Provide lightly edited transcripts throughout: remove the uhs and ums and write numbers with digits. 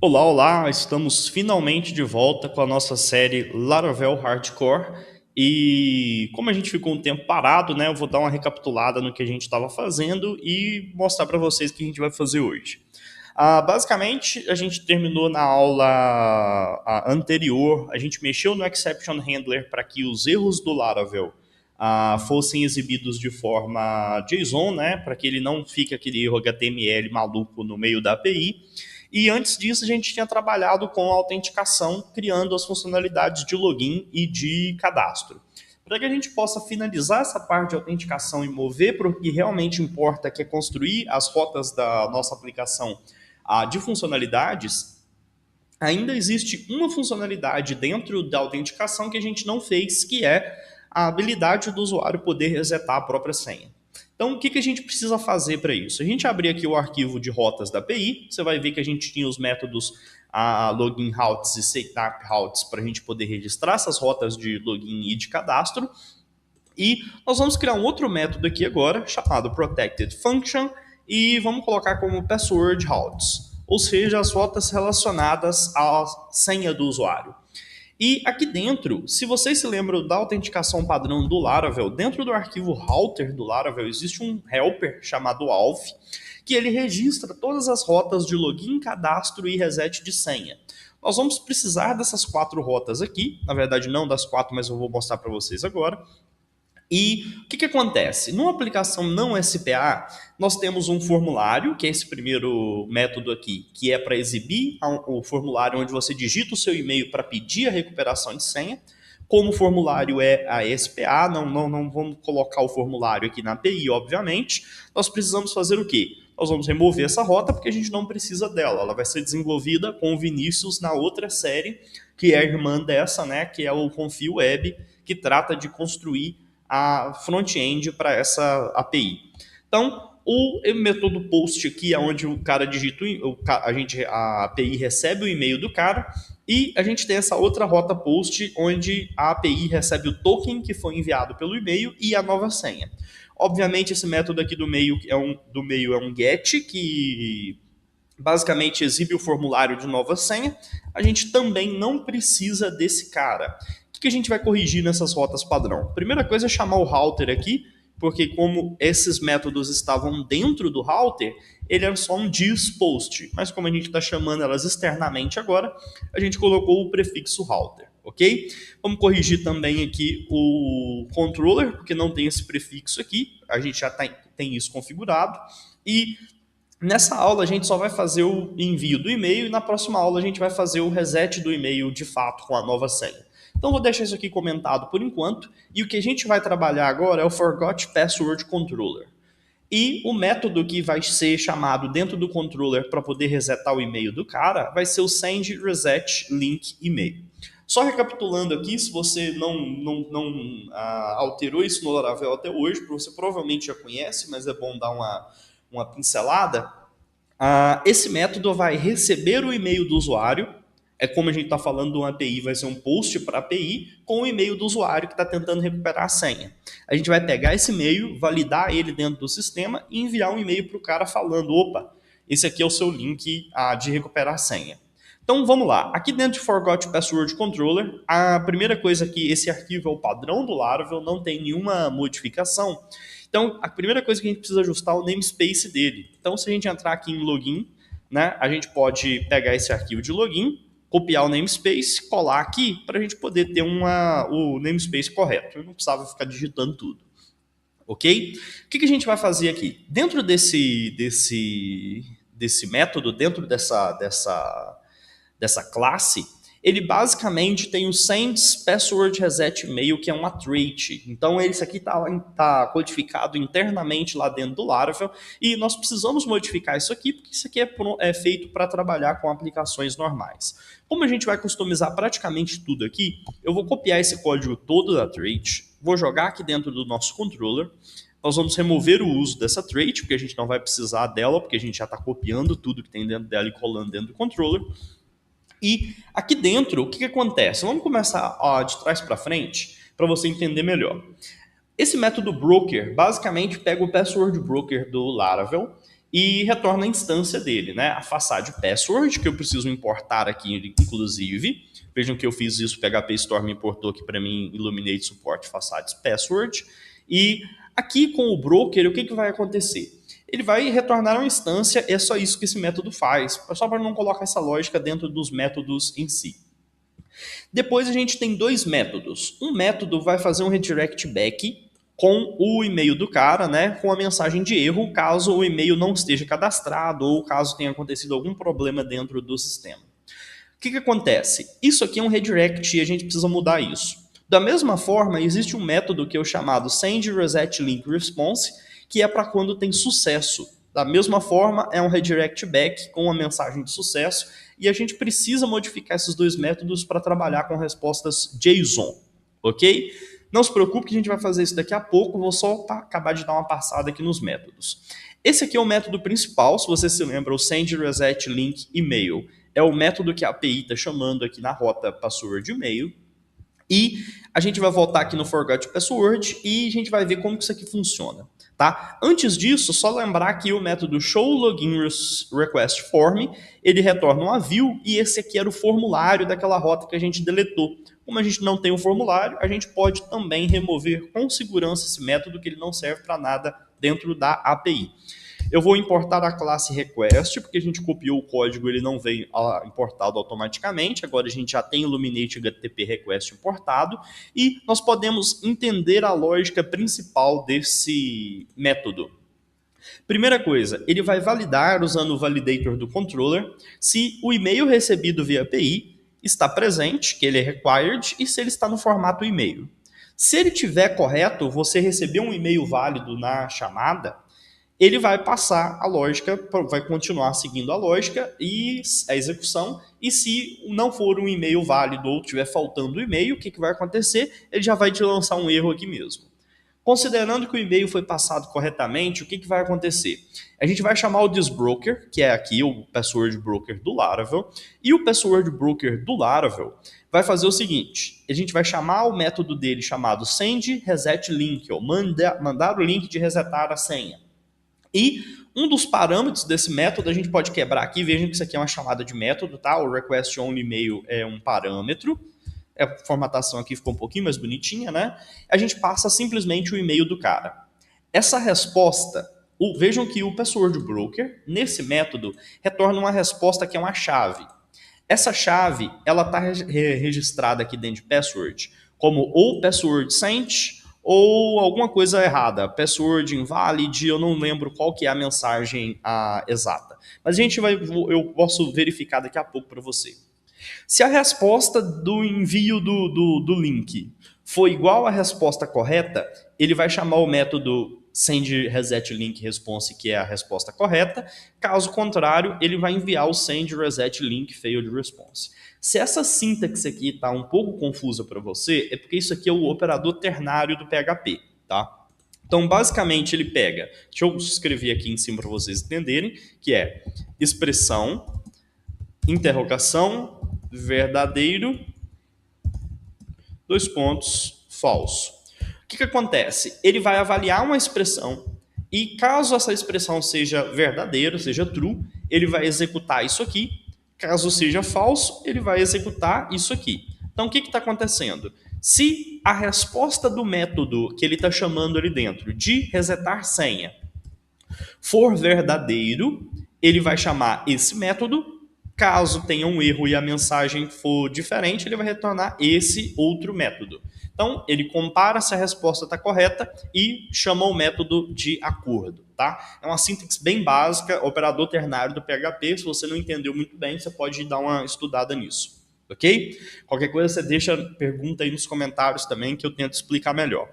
Olá, olá! Estamos finalmente de volta com a nossa série Laravel Hardcore. E como a gente ficou um tempo parado, né, eu vou dar uma recapitulada no que a gente estava fazendo e mostrar para vocês o que a gente vai fazer hoje. Basicamente, a gente terminou na aula anterior, a gente mexeu no Exception Handler para que os erros do Laravel fossem exibidos de forma JSON, né, para que ele não fique aquele erro HTML maluco no meio da API. E antes disso, a gente tinha trabalhado com a autenticação, criando as funcionalidades de login e de cadastro. Para que a gente possa finalizar essa parte de autenticação e mover para o que realmente importa, que é construir as rotas da nossa aplicação de funcionalidades, ainda existe uma funcionalidade dentro da autenticação que a gente não fez, que é a habilidade do usuário poder resetar a própria senha. Então, o que a gente precisa fazer para isso? A gente abrir aqui o arquivo de rotas da API, você vai ver que a gente tinha os métodos login routes e setup routes para a gente poder registrar essas rotas de login e de cadastro. E nós vamos criar um outro método aqui agora, chamado protected function, e vamos colocar como password routes, ou seja, as rotas relacionadas à senha do usuário. E aqui dentro, se vocês se lembram da autenticação padrão do Laravel, dentro do arquivo router do Laravel existe um helper chamado alf, que ele registra todas as rotas de login, cadastro e reset de senha. Nós vamos precisar dessas 4 rotas aqui, na verdade não das 4, mas eu vou mostrar para vocês agora. E o que acontece? Numa aplicação não SPA, nós temos um formulário, que é esse primeiro método aqui, que é para exibir o formulário onde você digita o seu e-mail para pedir a recuperação de senha. Como o formulário é a SPA, não vamos colocar o formulário aqui na API, obviamente. Nós precisamos fazer o quê? Nós vamos remover essa rota porque a gente não precisa dela. Ela vai ser desenvolvida com o Vinícius na outra série, que é a irmã dessa, né, que é o Confio Web, que trata de construir a front-end para essa API. Então, o método post aqui é onde o cara digita, a API recebe o e-mail do cara, e a gente tem essa outra rota post onde a API recebe o token que foi enviado pelo e-mail e a nova senha. Obviamente, esse método aqui do meio é um get, que basicamente exibe o formulário de nova senha. A gente também não precisa desse cara. O que a gente vai corrigir nessas rotas padrão? Primeira coisa é chamar o router aqui, porque como esses métodos estavam dentro do router, ele era só um dispost. Mas como a gente está chamando elas externamente agora, a gente colocou o prefixo router, ok? Vamos corrigir também aqui o controller, porque não tem esse prefixo aqui, a gente já tem isso configurado. E nessa aula a gente só vai fazer o envio do e-mail e na próxima aula a gente vai fazer o reset do e-mail de fato com a nova senha. Então vou deixar isso aqui comentado por enquanto, e o que a gente vai trabalhar agora é o Forgot Password Controller. E o método que vai ser chamado dentro do controller para poder resetar o e-mail do cara vai ser o Send Reset Link E-mail. Só recapitulando aqui, se você não alterou isso no Laravel até hoje, você provavelmente já conhece, mas é bom dar uma pincelada. Esse método vai receber o e-mail do usuário. É como a gente está falando de uma API, vai ser um post para a API com o e-mail do usuário que está tentando recuperar a senha. A gente vai pegar esse e-mail, validar ele dentro do sistema e enviar um e-mail para o cara falando: opa, esse aqui é o seu link de recuperar a senha. Então vamos lá. Aqui dentro de Forgot Password Controller, a primeira coisa que esse arquivo é o padrão do Laravel, não tem nenhuma modificação. Então a primeira coisa que a gente precisa ajustar é o namespace dele. Então se a gente entrar aqui em login, né, a gente pode pegar esse arquivo de login, copiar o namespace, colar aqui para a gente poder ter o namespace correto. Eu não precisava ficar digitando tudo. Ok? O que a gente vai fazer aqui? Dentro desse método, dentro dessa classe, ele basicamente tem o Sends Password Reset Mail, que é uma trait. Então, isso aqui está codificado internamente lá dentro do Laravel, e nós precisamos modificar isso aqui, porque isso aqui é feito para trabalhar com aplicações normais. Como a gente vai customizar praticamente tudo aqui, eu vou copiar esse código todo da trait, vou jogar aqui dentro do nosso controller. Nós vamos remover o uso dessa trait, porque a gente não vai precisar dela, porque a gente já está copiando tudo que tem dentro dela e colando dentro do controller. E aqui dentro, o que acontece? Vamos começar de trás para frente, para você entender melhor. Esse método broker, basicamente, pega o password broker do Laravel e retorna a instância dele, né? A façade password, que eu preciso importar aqui, inclusive. Vejam que eu fiz isso, o PHP Store me importou aqui para mim, Illuminate Support Facades Password. E aqui com o broker, o que vai acontecer? Ele vai retornar uma instância, é só isso que esse método faz, só para não colocar essa lógica dentro dos métodos em si. Depois a gente tem dois métodos. Um método vai fazer um redirect back com o e-mail do cara, né, com a mensagem de erro, caso o e-mail não esteja cadastrado ou caso tenha acontecido algum problema dentro do sistema. O que acontece? Isso aqui é um redirect e a gente precisa mudar isso. Da mesma forma, existe um método que é o chamado Send Reset Link Response, que é para quando tem sucesso. Da mesma forma, é um redirect back com uma mensagem de sucesso e a gente precisa modificar esses dois métodos para trabalhar com respostas JSON, ok? Não se preocupe que a gente vai fazer isso daqui a pouco, vou só acabar de dar uma passada aqui nos métodos. Esse aqui é o método principal, se você se lembra, o Send Reset Link Email. É o método que a API está chamando aqui na rota password e-mail. E a gente vai voltar aqui no Forgot Password e a gente vai ver como que isso aqui funciona. Tá? Antes disso, só lembrar que o método showLoginRequestForm, ele retorna um view e esse aqui era o formulário daquela rota que a gente deletou. Como a gente não tem o formulário, a gente pode também remover com segurança esse método que ele não serve para nada dentro da API. Eu vou importar a classe request, porque a gente copiou o código, ele não veio importado automaticamente. Agora a gente já tem o Illuminate HTTP request importado e nós podemos entender a lógica principal desse método. Primeira coisa, ele vai validar usando o validator do controller se o e-mail recebido via API está presente, que ele é required, e se ele está no formato e-mail. Se ele estiver correto, você recebeu um e-mail válido na chamada, ele vai passar a lógica, vai continuar seguindo a lógica e a execução, e se não for um e-mail válido ou estiver faltando o e-mail, o que vai acontecer? Ele já vai te lançar um erro aqui mesmo. Considerando que o e-mail foi passado corretamente, o que vai acontecer? A gente vai chamar o thisBroker, que é aqui o password broker do Laravel, e o password broker do Laravel vai fazer o seguinte, a gente vai chamar o método dele chamado sendResetLink, ou mandar o link de resetar a senha. E um dos parâmetros desse método a gente pode quebrar aqui, vejam que isso aqui é uma chamada de método, tá? O request only mail é um parâmetro, a formatação aqui ficou um pouquinho mais bonitinha, né? A gente passa simplesmente o e-mail do cara. Essa resposta, vejam que o password broker, nesse método, retorna uma resposta que é uma chave. Essa chave, ela está registrada aqui dentro de password como ou password sent ou alguma coisa errada, password invalid, eu não lembro qual que é a mensagem exata. Mas eu posso verificar daqui a pouco para você. Se a resposta do envio do link for igual à resposta correta, ele vai chamar o método sendResetLinkResponse, que é a resposta correta. Caso contrário, ele vai enviar o sendResetLinkFailedResponse. Se essa sintaxe aqui está um pouco confusa para você, é porque isso aqui é o operador ternário do PHP, tá? Então, basicamente, ele pega... Deixa eu escrever aqui em cima para vocês entenderem, que é expressão, interrogação, verdadeiro, dois pontos, falso. O que acontece? Ele vai avaliar uma expressão e caso essa expressão seja verdadeira, seja true, ele vai executar isso aqui. Caso seja falso, ele vai executar isso aqui. Então, o que está acontecendo? Se a resposta do método que ele está chamando ali dentro de resetar senha for verdadeiro, ele vai chamar esse método. Caso tenha um erro e a mensagem for diferente, ele vai retornar esse outro método. Então, ele compara se a resposta está correta e chama o método de acordo. Tá? É uma sintaxe bem básica, operador ternário do PHP. Se você não entendeu muito bem, você pode dar uma estudada nisso. Ok? Qualquer coisa, você deixa pergunta aí nos comentários também, que eu tento explicar melhor.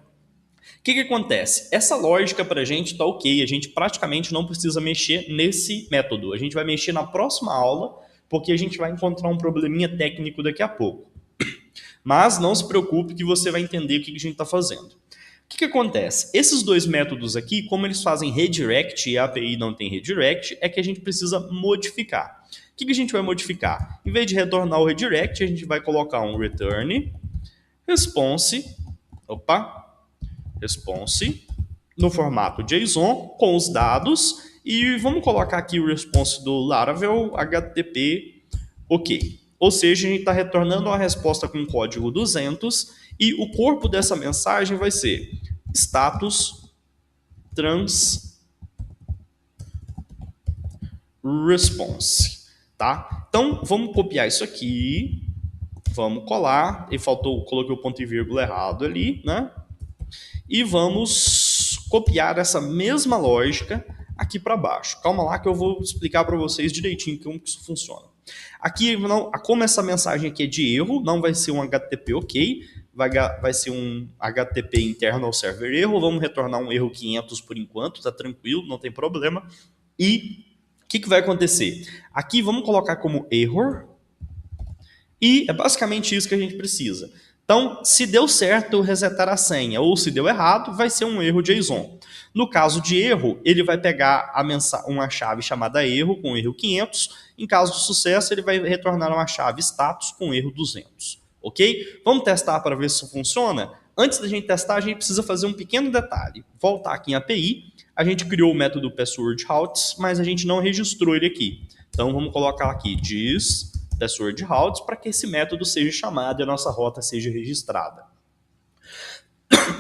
O que acontece? Essa lógica para a gente está ok, a gente praticamente não precisa mexer nesse método. A gente vai mexer na próxima aula, porque a gente vai encontrar um probleminha técnico daqui a pouco. Mas não se preocupe que você vai entender o que a gente está fazendo. O que acontece? Esses dois métodos aqui, como eles fazem redirect e a API não tem redirect, é que a gente precisa modificar. O que a gente vai modificar? Em vez de retornar o redirect, a gente vai colocar um return response, response no formato JSON com os dados E vamos colocar aqui o response do Laravel HTTP OK. Ou seja, a gente está retornando uma resposta com código 200 e o corpo dessa mensagem vai ser status trans response, tá? Então, vamos copiar isso aqui, vamos colar, e coloquei o ponto e vírgula errado ali, né? E vamos copiar essa mesma lógica aqui para baixo. Calma lá que eu vou explicar para vocês direitinho como que isso funciona. Aqui, como essa mensagem aqui é de erro, não vai ser um HTTP OK, vai ser um HTTP internal server erro, vamos retornar um erro 500 por enquanto, tá tranquilo, não tem problema. E o que vai acontecer? Aqui vamos colocar como error, e é basicamente isso que a gente precisa. Então, se deu certo, resetar a senha, ou se deu errado, vai ser um erro JSON. No caso de erro, ele vai pegar uma chave chamada erro com erro 500. Em caso de sucesso, ele vai retornar uma chave status com erro 200. Ok? Vamos testar para ver se isso funciona? Antes da gente testar, a gente precisa fazer um pequeno detalhe. Voltar aqui em API, a gente criou o método passwordRoutes, mas a gente não registrou ele aqui. Então, vamos colocar aqui diz passwordRoutes para que esse método seja chamado e a nossa rota seja registrada.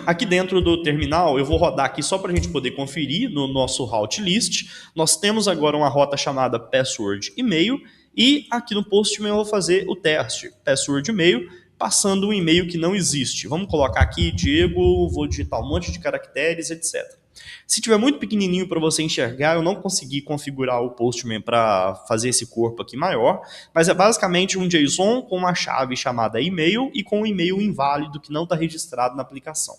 Aqui dentro do terminal, eu vou rodar aqui só para a gente poder conferir no nosso route list. Nós temos agora uma rota chamada password e-mail e aqui no postman eu vou fazer o teste password e-mail, passando um e-mail que não existe. Vamos colocar aqui Diego, vou digitar um monte de caracteres, etc. Se tiver muito pequenininho para você enxergar, eu não consegui configurar o Postman para fazer esse corpo aqui maior, mas é basicamente um JSON com uma chave chamada e-mail e com um e-mail inválido que não está registrado na aplicação.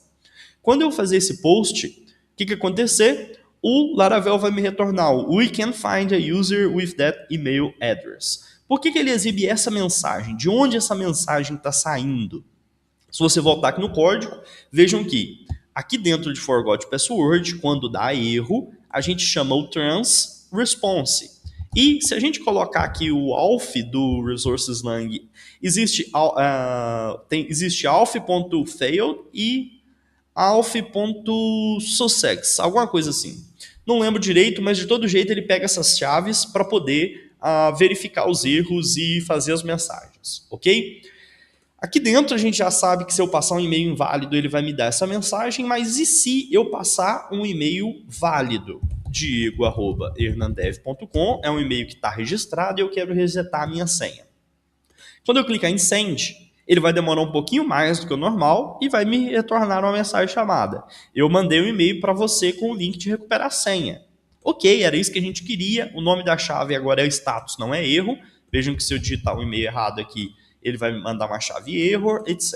Quando eu fazer esse post, o que vai acontecer? O Laravel vai me retornar o "We can find a user with that email address". Por que ele exibe essa mensagem? De onde essa mensagem está saindo? Se você voltar aqui no código, vejam que aqui dentro de forgot password, quando dá erro, a gente chama o trans response. E se a gente colocar aqui o auth do resources lang, existe auth.failed e auth.sussex, alguma coisa assim. Não lembro direito, mas de todo jeito ele pega essas chaves para poder verificar os erros e fazer as mensagens, ok? Aqui dentro a gente já sabe que se eu passar um e-mail inválido, ele vai me dar essa mensagem, mas e se eu passar um e-mail válido? diego@hernandev.com é um e-mail que está registrado e eu quero resetar a minha senha. Quando eu clicar em send, ele vai demorar um pouquinho mais do que o normal e vai me retornar uma mensagem chamada: eu mandei um e-mail para você com o link de recuperar a senha. Ok, era isso que a gente queria, o nome da chave agora é status, não é erro. Vejam que se eu digitar um e-mail errado aqui, ele vai me mandar uma chave error, etc.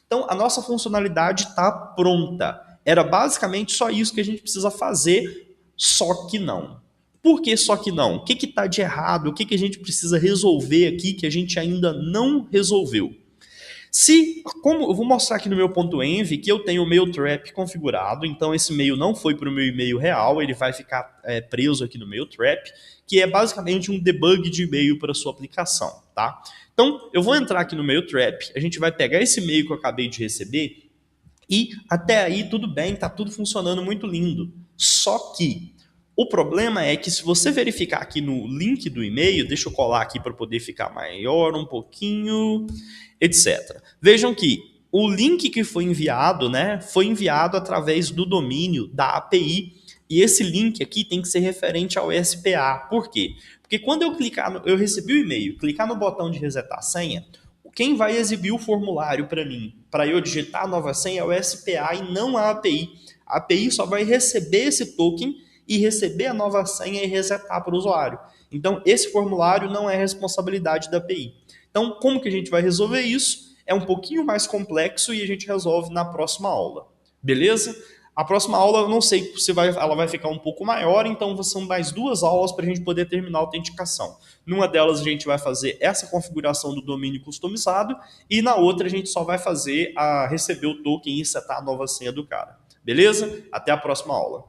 Então, a nossa funcionalidade está pronta. Era basicamente só isso que a gente precisa fazer, só que não. Por que só que não? O que está de errado? O que a gente precisa resolver aqui que a gente ainda não resolveu? Como eu vou mostrar aqui no meu .env que eu tenho o mail trap configurado, então esse e-mail não foi para o meu e-mail real, ele vai ficar preso aqui no mail trap, que é basicamente um debug de e-mail para a sua aplicação, tá? Então, eu vou entrar aqui no mail trap, a gente vai pegar esse e-mail que eu acabei de receber e até aí tudo bem, tá tudo funcionando muito lindo. Só que o problema é que se você verificar aqui no link do e-mail, deixa eu colar aqui para poder ficar maior um pouquinho, etc. Vejam que o link que foi enviado, né, foi enviado através do domínio da API e esse link aqui tem que ser referente ao SPA. Por quê? Porque quando eu clicar, eu recebi o e-mail, clicar no botão de resetar a senha, quem vai exibir o formulário para mim, para eu digitar a nova senha, é o SPA e não a API. A API só vai receber esse token e receber a nova senha e resetar para o usuário. Então, esse formulário não é responsabilidade da API. Então, como que a gente vai resolver isso? É um pouquinho mais complexo e a gente resolve na próxima aula. Beleza? A próxima aula, eu não sei se ela vai ficar um pouco maior, então são mais 2 aulas para a gente poder terminar a autenticação. Numa delas, a gente vai fazer essa configuração do domínio customizado e na outra, a gente só vai fazer receber o token e setar a nova senha do cara. Beleza? Até a próxima aula.